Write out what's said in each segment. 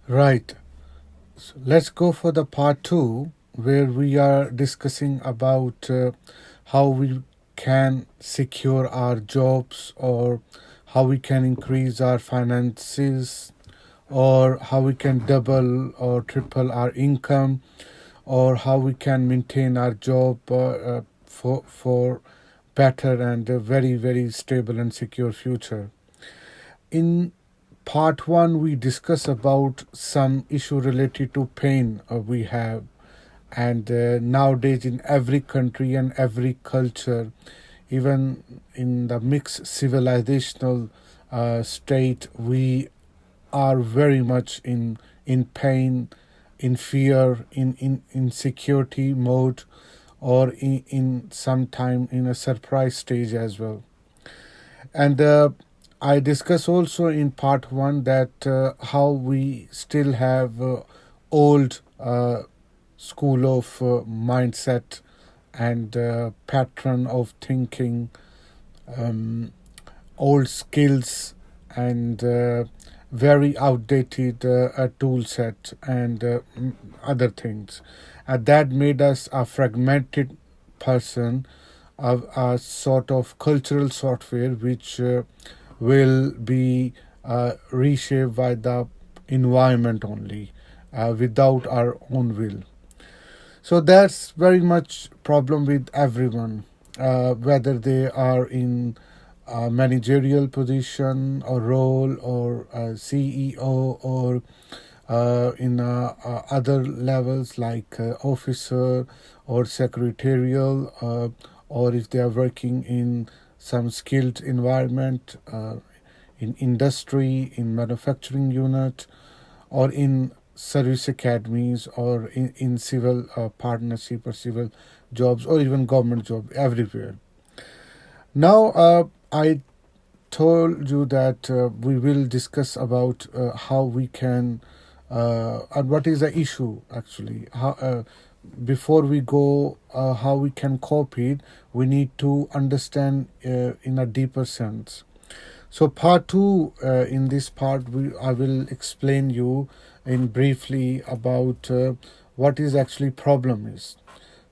Right. So let's go for the part two, where we are discussing about how we can secure our jobs, or how we can increase our finances, or how we can double or triple our income, or how we can maintain our job for better and a very stable and secure future. In part one, we discuss about some issue related to pain we have, and nowadays in every country and every culture, even in the mixed civilizational state, we are very much in pain, in fear, in insecurity mode, or in some time in a surprise stage as well. And I discuss also in part one that how we still have old school of mindset and pattern of thinking, um, old skills, and very outdated tool set and other things. That made us a fragmented person, a sort of cultural software which will be reshaped by the environment only, without our own will. So that's very much problem with everyone, whether they are in a managerial position or role, or a CEO, or in other levels like officer or secretarial, or if they are working in some skilled environment, in industry, in manufacturing unit, or in service academies, or in civil partnership or civil jobs, or even government job everywhere. Now, I told you that we will discuss about how we can and what is the issue actually. How, before we go, how we can cope it, we need to understand in a deeper sense. So part two, in this part, I will explain you in briefly about what is actually problem is.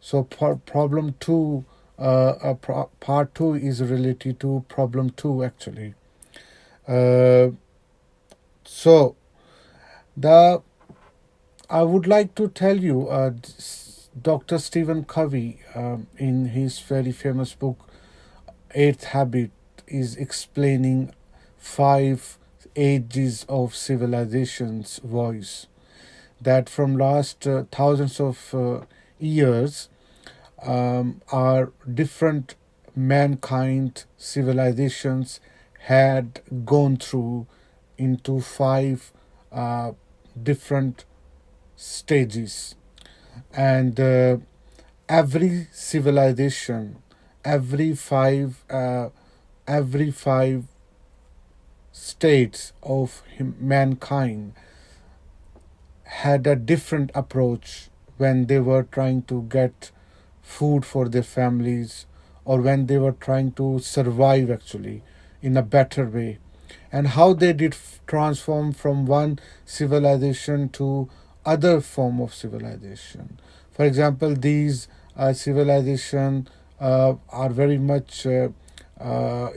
So problem two, part two is related to problem two actually. Uh, so the I would like to tell you, Dr. Stephen Covey, in his very famous book Eighth Habit, is explaining five ages of civilization's voice, that from last thousands of years, are different mankind civilizations had gone through into five uh, different stages, and every civilization, every five states of mankind had a different approach when they were trying to get food for their families, or when they were trying to survive actually in a better way, and how they did transform from one civilization to other form of civilization. For example, these civilization are very much are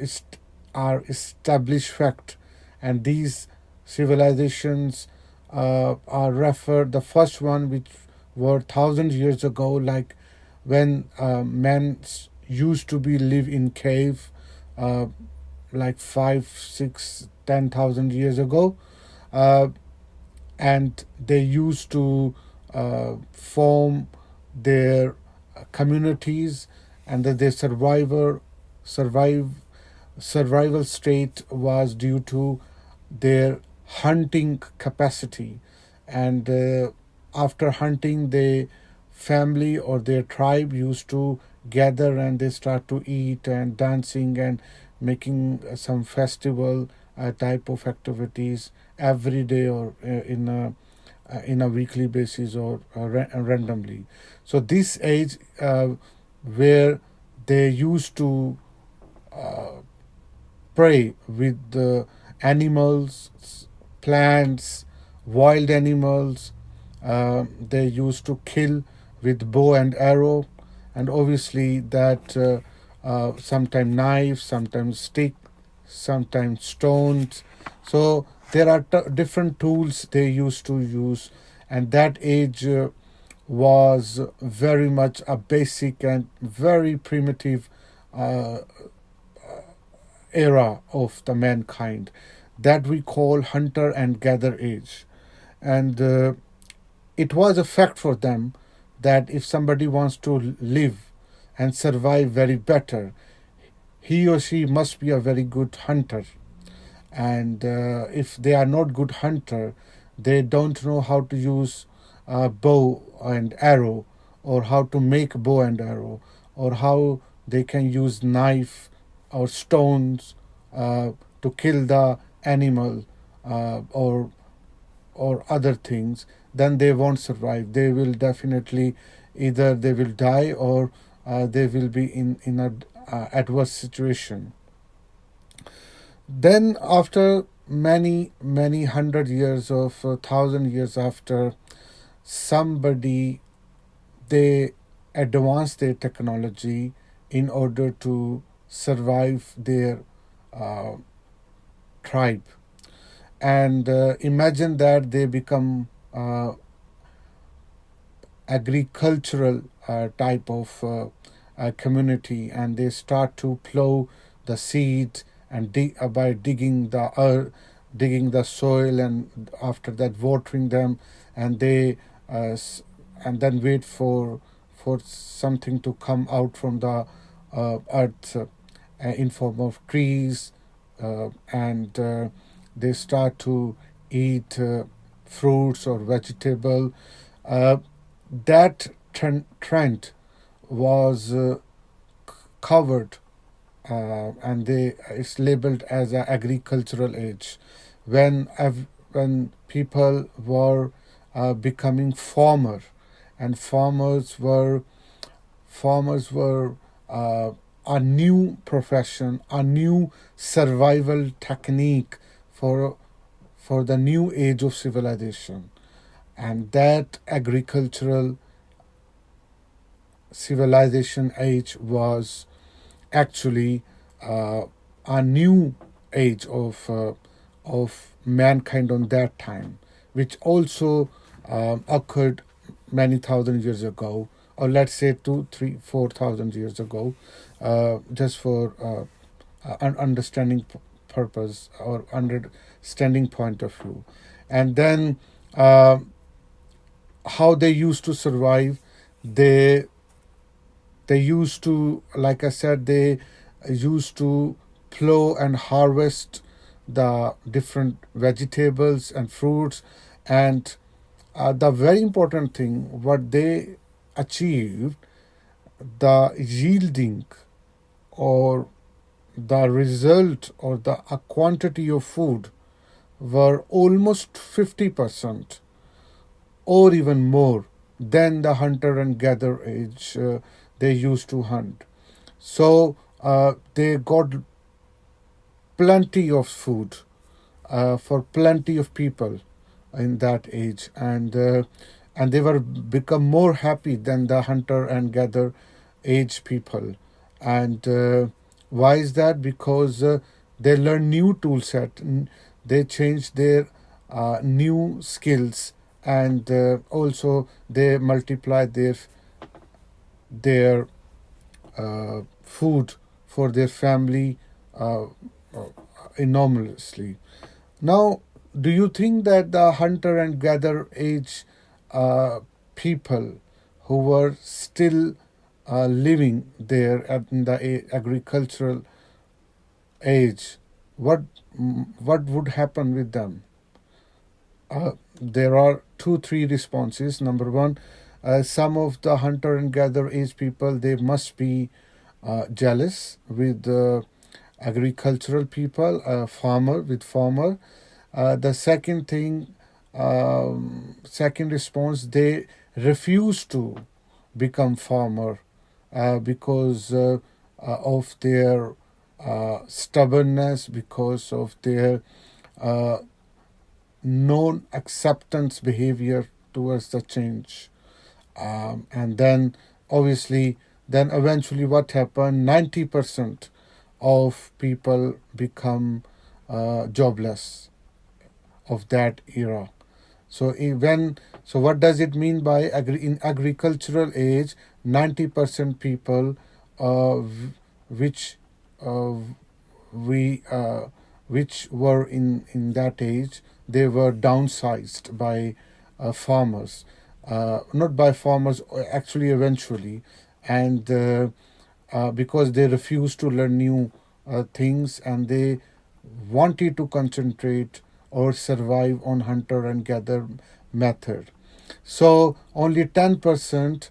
established fact, and these civilizations are referred, the first one which were thousand years ago, like when men used to be live in cave, uh, like 5, 6, 10,000 years ago, uh, and they used to form their communities, and that their survive survival state was due to their hunting capacity, and after hunting, the family or their tribe used to gather, and they start to eat and dancing and making some festival type of activities every day, or in a weekly basis, or randomly. So this age, where they used to prey with the animals, plants, wild animals. They used to kill with bow and arrow, and obviously that sometimes knives, sometimes stick, sometimes stones. So there are different tools they used to use, and that age was very much a basic and very primitive uh, era of the mankind that we call hunter and gather age. And it was a fact for them that if somebody wants to live and survive very better, he or she must be a very good hunter. And if they are not good hunter, they don't know how to use bow and arrow, or how to make bow and arrow, or how they can use knife or stones to kill the animal, or other things, then they won't survive. They will definitely, either they will die, or they will be in a adverse situation. Then after many hundred years of 1,000 years after, somebody, they advance their technology in order to survive their uh, tribe. And imagine that they become agricultural type of community, and they start to plow the seed and by digging the earth, digging the soil, and after that watering them, and they and then wait for something to come out from the earth in form of trees, and they start to eat fruits or vegetable. uh, that trend was covered, and they it's labeled as an agricultural age, when when people were becoming farmer, and farmers were uh, a new profession, a new survival technique for for the new age of civilization. And that agricultural civilization age was actually uh, a new age of mankind on that time, which also occurred many thousand years ago, or let's say 2, 3, 4,000 years ago, just for an understanding purpose or understanding point of view. And then uh, how they used to survive, they they used to, like I said, they used to plow and harvest the different vegetables and fruits. And the very important thing, what they achieved, the yielding, or the result, or the a quantity of food were almost 50% or even more than the hunter and gather age they used to hunt. So they got plenty of food for plenty of people in that age, and they were become more happy than the hunter and gather age people. And why is that? Because they learn new tool set, they change their new skills, and also they multiply their food for their family uh, uh, enormously. Now, do you think that the hunter and gather age uh, people who were still living there in the agricultural age, what what would happen with them? There are two, three responses. Number one, some of the hunter and gather age people, they must be jealous with agricultural people, farmer with farmer. The second thing, second response, they refuse to become farmer because of their stubbornness, because of their uh, non-acceptance behavior towards the change. And then obviously, then eventually what happened, 90% of people become jobless of that era. So what does it mean by in agricultural age, 90% people which uh, we which were in that age, they were downsized by farmers, not by farmers actually eventually, and because they refused to learn new things, and they wanted to concentrate or survive on hunter and gather method. So only 10%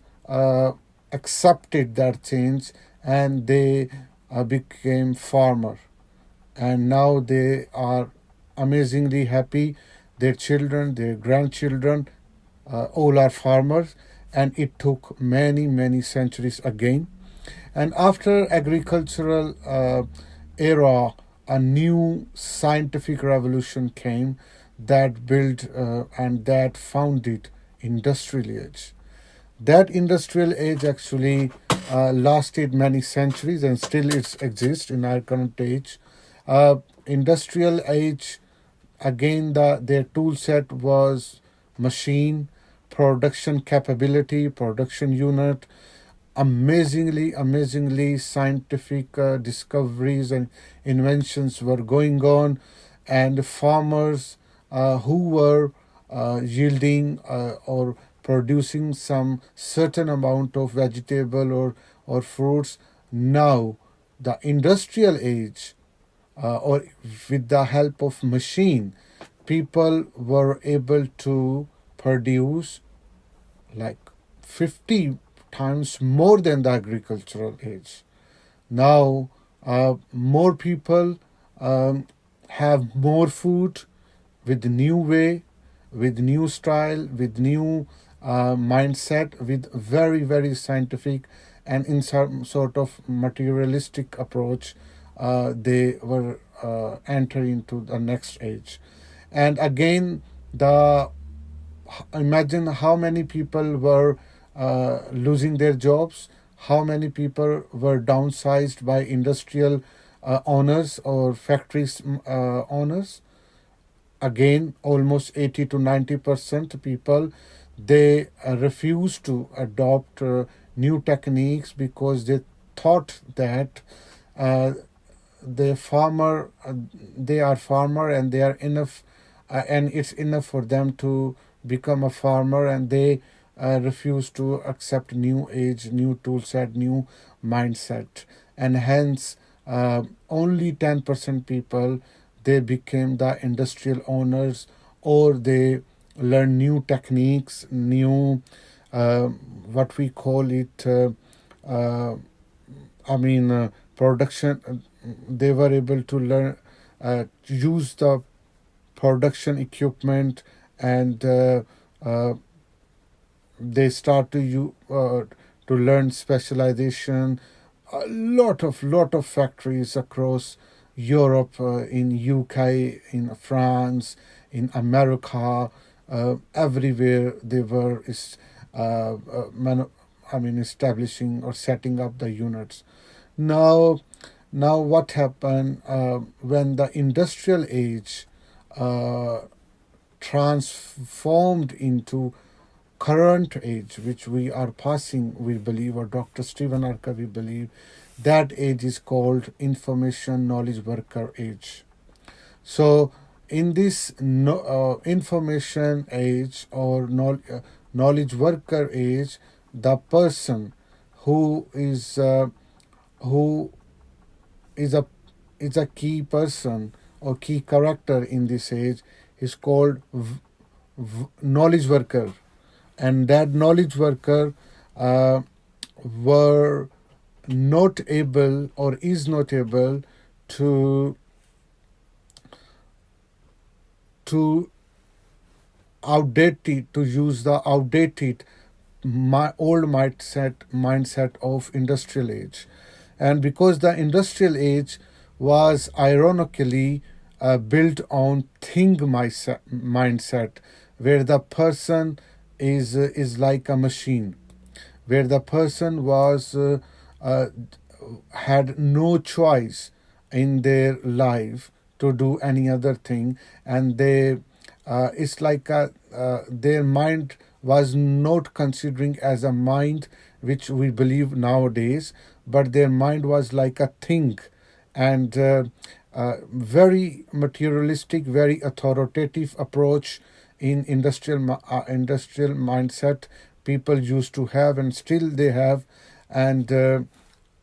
accepted that change, and they became farmer, and now they are amazingly happy. Their children, their grandchildren, all are farmers, and it took many, many centuries again. And after agricultural era, a new scientific revolution came that built and that founded industrial age. That industrial age actually lasted many centuries and still it exists in our current age. Industrial age, again, their tool set was machine, production capability, production unit, amazingly scientific discoveries and inventions were going on, and farmers who were yielding or producing some certain amount of vegetable or fruits. Now the industrial age, or with the help of machine, people were able to produce like 50 times more than the agricultural age. Now, more people have more food with new way, with new style, with new mindset, with very scientific and in some sort of materialistic approach. They were entering into the next age, and again, the imagine how many people were losing their jobs, how many people were downsized by industrial owners or factories owners. Again, almost 80 to 90% people, they refuse to adopt new techniques because they thought that uh, they are farmer and they are enough, and it's enough for them to become a farmer, and they refuse to accept new age, new tool set, new mindset, and hence only 10% people, they became the industrial owners, or they learn new techniques, new what we call it uh, production. They were able to learn, use the production equipment, and they start to learn specialization. A lot of factories across Europe, in UK, in France, in America, everywhere they were establishing or setting up the units. Now, what happened when the industrial age uh, transformed into current age, which we are passing, we believe, or Dr. Stephen R. Covey believe, that age is called information knowledge worker age. So, in this information age or knowledge worker age, the person who is who is a key person or key character in this age is called knowledge worker, and that knowledge worker uh, were not able or is not able to to outdated to use the outdated old mindset of industrial age. And because the industrial age was ironically built on mindset, where the person is like a machine, where the person was uh, had no choice in their life to do any other thing, and they it's like their mind was not considering as a mind which we believe nowadays, but their mind was like a thing, and very materialistic, very authoritative approach in industrial mindset people used to have, and still they have. And uh,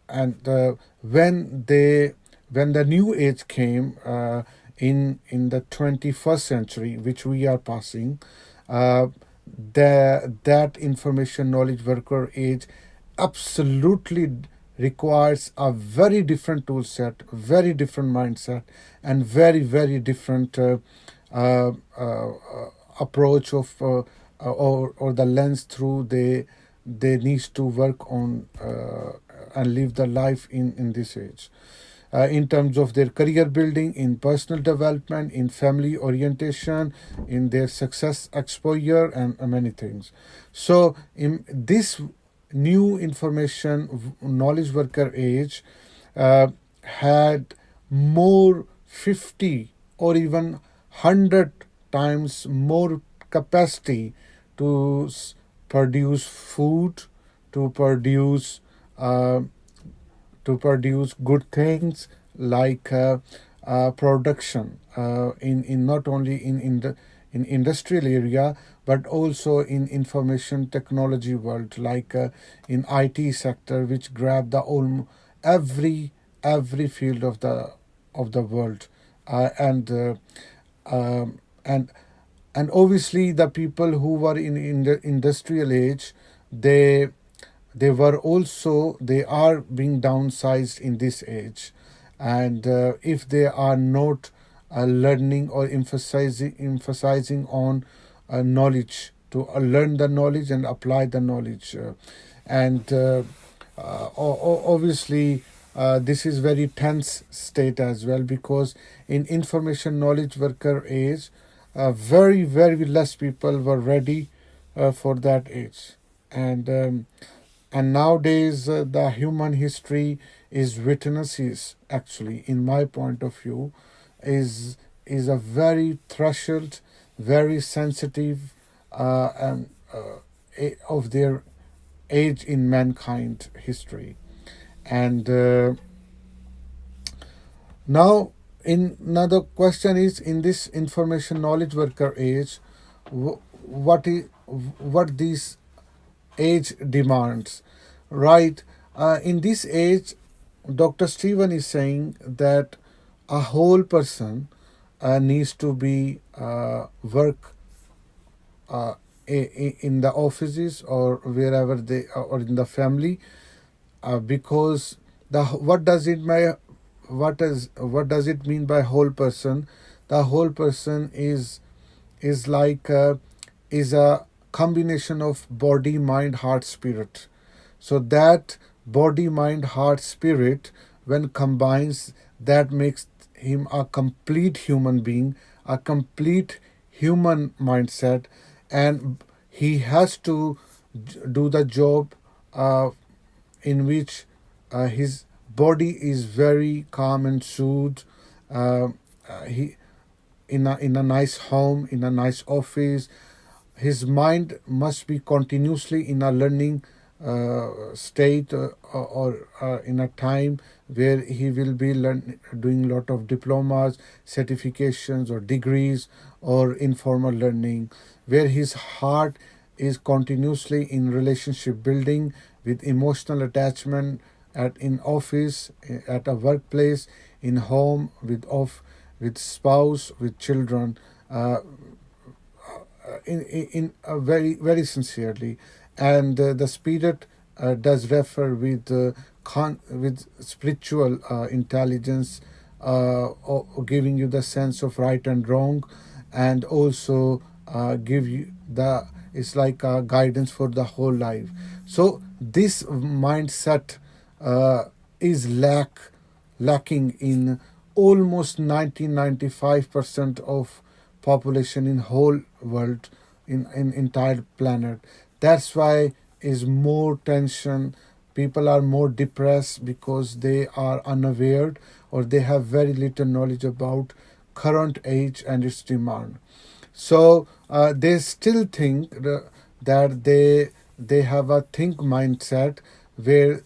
and uh, when the new age came in the 21st century, which we are passing, uh, that information knowledge worker age absolutely requires a very different tool set, very different mindset, and very different uh, uh, approach of or the lens through they needs to work on and live the life in this age, in terms of their career building, in personal development, in family orientation, in their success exposure, and many things. So, in this new information knowledge worker age, had more 50 or even 100 times more capacity to produce food, to produce uh, good things like production in not only in the in industrial area, but also in information technology world, like in IT sector, which grab the every every field of the world, and um, and and obviously the people who were in the industrial age, they they are being downsized in this age, and if they are not learning or emphasizing on knowledge, to learn the knowledge and apply the knowledge, and obviously this is very tense state as well, because in information knowledge worker age, very less people were ready for that age. And um, and nowadays the human history is witnesses, actually, in my point of view, is a very threshold, very sensitive and of their age in mankind history. And now, in another question is, in this information knowledge worker age, what is what these age demands, right? In this age, Dr. Stephen is saying that a whole person needs to be work in the offices or wherever they, or in the family, because the what does it mean by whole person? The whole person is like is a combination of body, mind, heart, spirit. So that body, mind, heart, spirit, when combines, that makes him a complete human being, a complete human mindset, and he has to do the job in which his body is very calm and soothed. He in a nice home, in a nice office. His mind must be continuously in a learning state, or in a time where he will be doing a lot of diplomas, certifications, or degrees, or informal learning, where his heart is continuously in relationship building with emotional attachment in office, at a workplace, in home, with spouse, with children, in very sincerely. And the spirit does refer with spiritual intelligence, or giving you the sense of right and wrong, and also give you the it's like a guidance for the whole life. So this mindset is lacking in almost 90-95% of population in whole world, in entire planet. That's why is more tension. People are more depressed because they are unaware, or they have very little knowledge about current age and its demand. So they still think that they have a think mindset where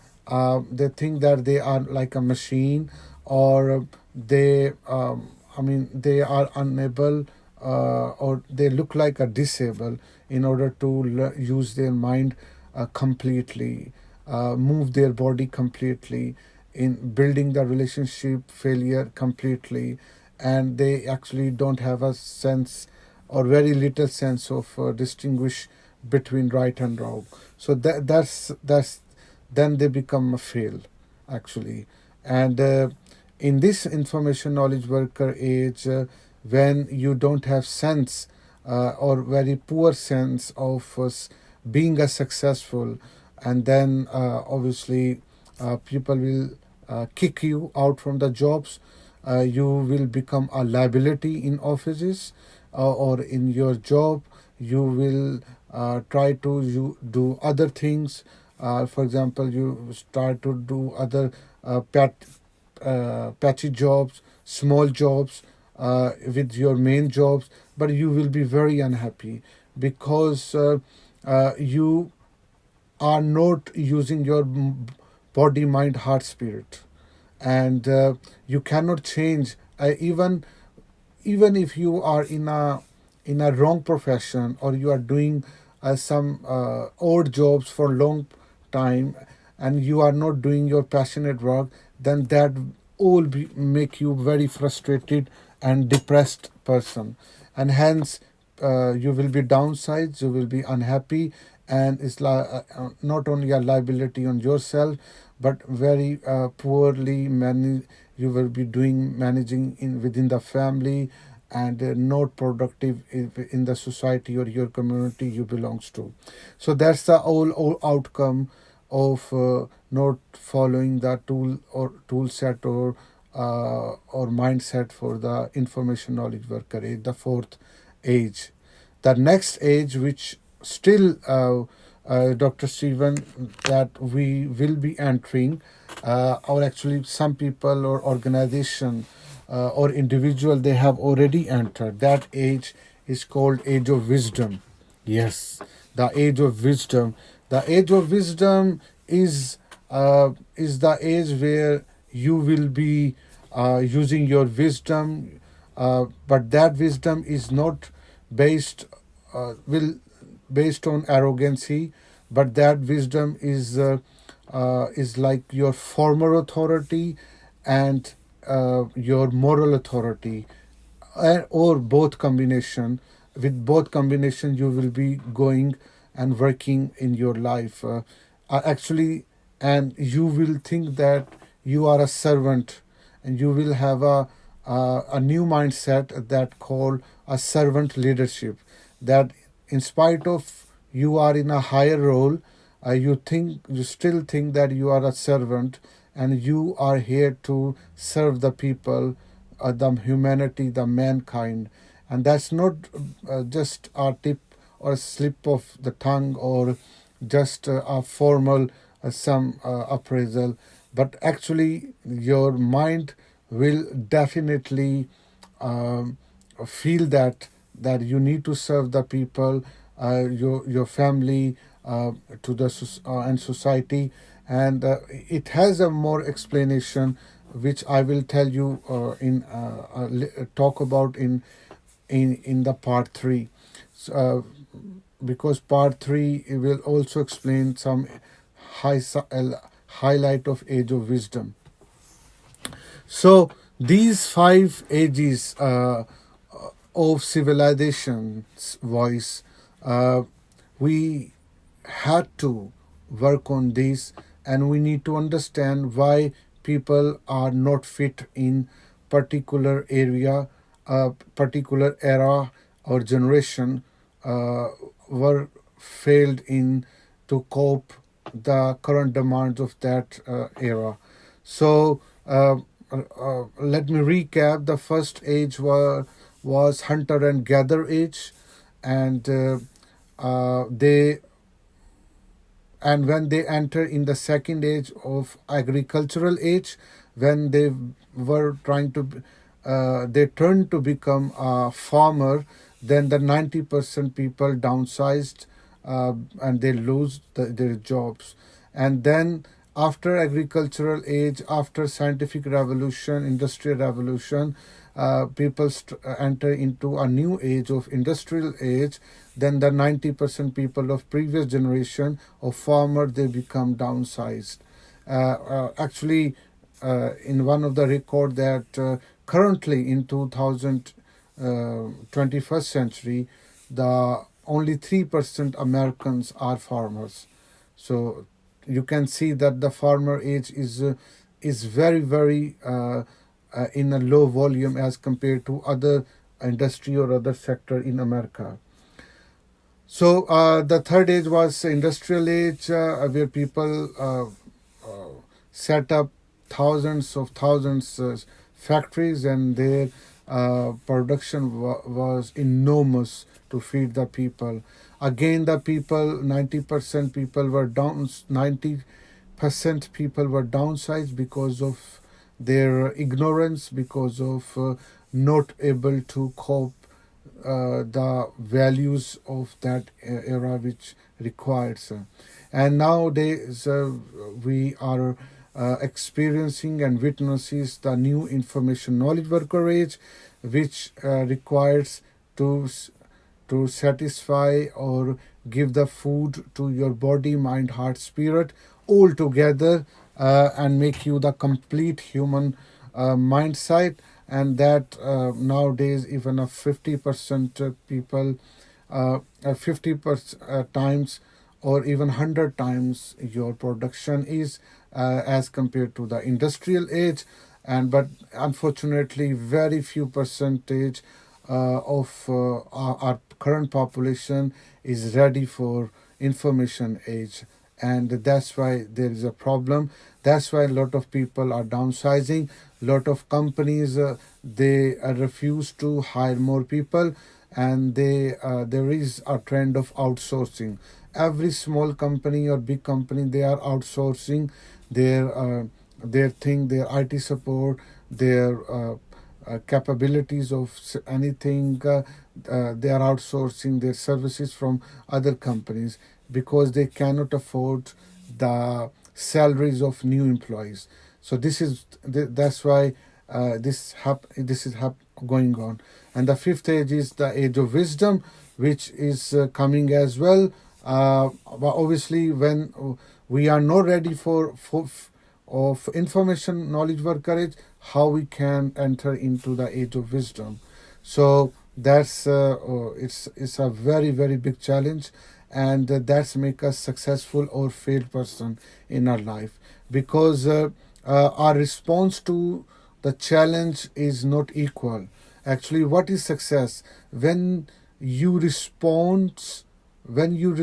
they think that they are like a machine, or they I mean they are unable, or they look like a disabled in order to use their mind completely, move their body completely, in building the relationship failure completely, and they actually don't have a sense, or very little sense of distinguish between right and wrong. So that's then they become a fail, actually. And in this information knowledge worker age, when you don't have sense, or very poor sense of being a successful, and then obviously people will kick you out from the jobs. You will become a liability in offices, or in your job. You will try to do other things. For example, you start to do other patchy jobs, small jobs, with your main jobs, but you will be very unhappy because you are not using your body, mind, heart, spirit, and you cannot change. Even if you are in a wrong profession, or you are doing some odd jobs for long time, and you are not doing your passionate work, then that make you very frustrated and depressed person, and hence you will be downsized, you will be unhappy, and it's not only a liability on yourself, but very poorly you will be doing managing in within the family, and not productive in the society or your community you belongs to. So that's the all outcome of not following the tool set, or mindset for the information knowledge worker age, the fourth age. The next age, which still Dr. Stephen, that we will be entering, or actually some people or organization or individual, they have already entered. That age is called age of wisdom. Yes, the age of wisdom. The age of wisdom is the age where you will be using your wisdom, but that wisdom is not based will based on arrogancy, but that wisdom is like your former authority, and your moral authority, or both combination. With both combination, you will be going and working in your life, actually, and you will think that you are a servant, and you will have a new mindset that called a servant leadership, that in spite of you are in a higher role, you still think that you are a servant, and you are here to serve the people, the humanity, the mankind. And that's not just a tip or a slip of the tongue, or just a formal some appraisal, but actually your mind will definitely um, feel that you need to serve the people, your family, to the and society. And it has a more explanation, which I will tell you in talk about in the part 3. So, because part 3 will also explain some high, highlight of age of wisdom. So these 5 ages of civilization's voice, we had to work on this, and we need to understand why people are not fit in particular area, particular era or generation, were failed in to cope the current demands of that era. So let me recap. The first age was hunter and gather age, and they and when they enter in the second age of agricultural age, when they were trying to they turned to become a farmer, then the 90% people downsized, and they lose their jobs. And then after agricultural age, after scientific revolution, industrial revolution, people enter into a new age of industrial age. Then the 90% people of previous generation of farmer, they become downsized. Actually, in one of the record that currently in 21st century, the only 3% Americans are farmers. So you can see that the farmer age is very very in a low volume as compared to other industry or other sector in America. So the third age was industrial age, where people set up thousands factories, and their production was enormous to feed the people. Again, the people, 90% people were down, 90% people were downsized because of their ignorance, because of not able to cope the values of that era which requires. And nowadays we are experiencing and witnesses the new information knowledge worker age, which requires to satisfy or give the food to your body, mind, heart, spirit all together, and make you the complete human mindset. And that nowadays even a 50% people 50% times or even 100 times your production is as compared to the industrial age. And but unfortunately very few percentage of our current population is ready for information age, and that's why there is a problem. That's why a lot of people are downsizing. Lot of companies they refuse to hire more people, and there is a trend of outsourcing. Every small company or big company, they are outsourcing their thing, their IT support, their capabilities of anything. They are outsourcing their services from other companies because they cannot afford the salaries of new employees. So that's why this is going on. And the fifth age is the age of wisdom, which is coming as well. But obviously, when we are not ready for of information knowledge worker age, how we can enter into the age of wisdom. So that's it's a very very big challenge, and that's make us successful or failed person in our life, because our response to the challenge is not equal. Actually, what is success? When you respond, when your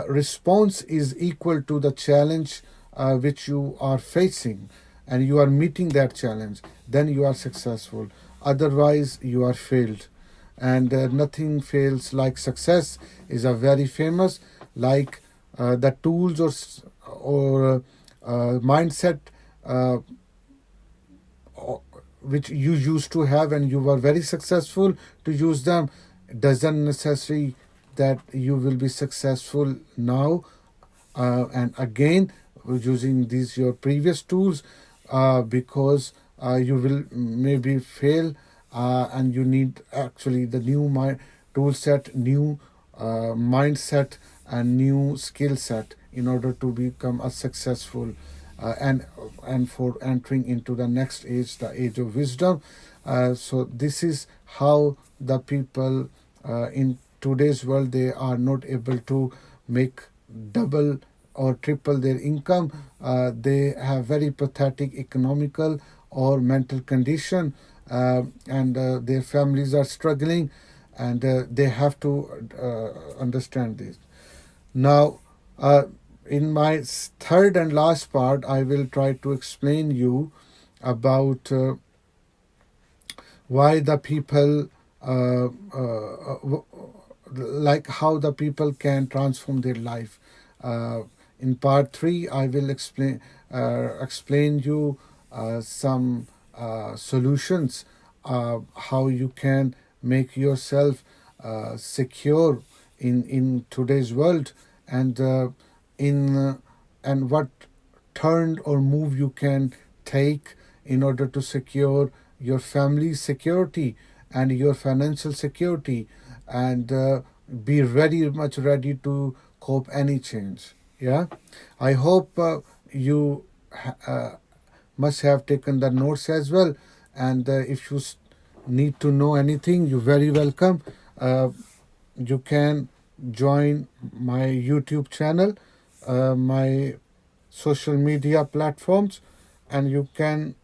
response is equal to the challenge which you are facing, and you are meeting that challenge, then you are successful. Otherwise, you are failed. And nothing fails like success is a very famous, like the tools or mindset which you used to have and you were very successful to use them, doesn't necessarily that you will be successful now and again using these your previous tools, because you will maybe fail, and you need actually the new tool set, new mindset, and new skill set in order to become a successful and for entering into the next age, the age of wisdom. So this is how the people in today's world, they are not able to make double or triple their income. They have very pathetic economical or mental condition, and their families are struggling, and they have to understand this. Now, In my third and last part, I will try to explain you about why the people, like how the people can transform their life. In part 3, I will explain you some solutions, how you can make yourself secure in today's world, and in and what turn or move you can take in order to secure your family's security and your financial security, and be very much ready to cope any change. Yeah, I hope you must have taken the notes as well, and if you need to know anything, you're very welcome. You can join my YouTube channel, my social media platforms, and you can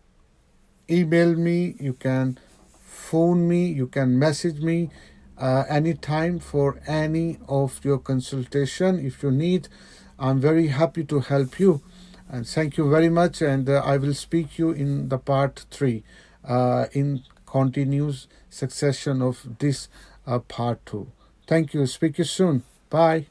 email me, you can phone me, you can message me anytime for any of your consultation if you need. I'm very happy to help you, and thank you very much, and I will speak you in the part 3 in continuous succession of this part 2. Thank you. Speak you soon. Bye.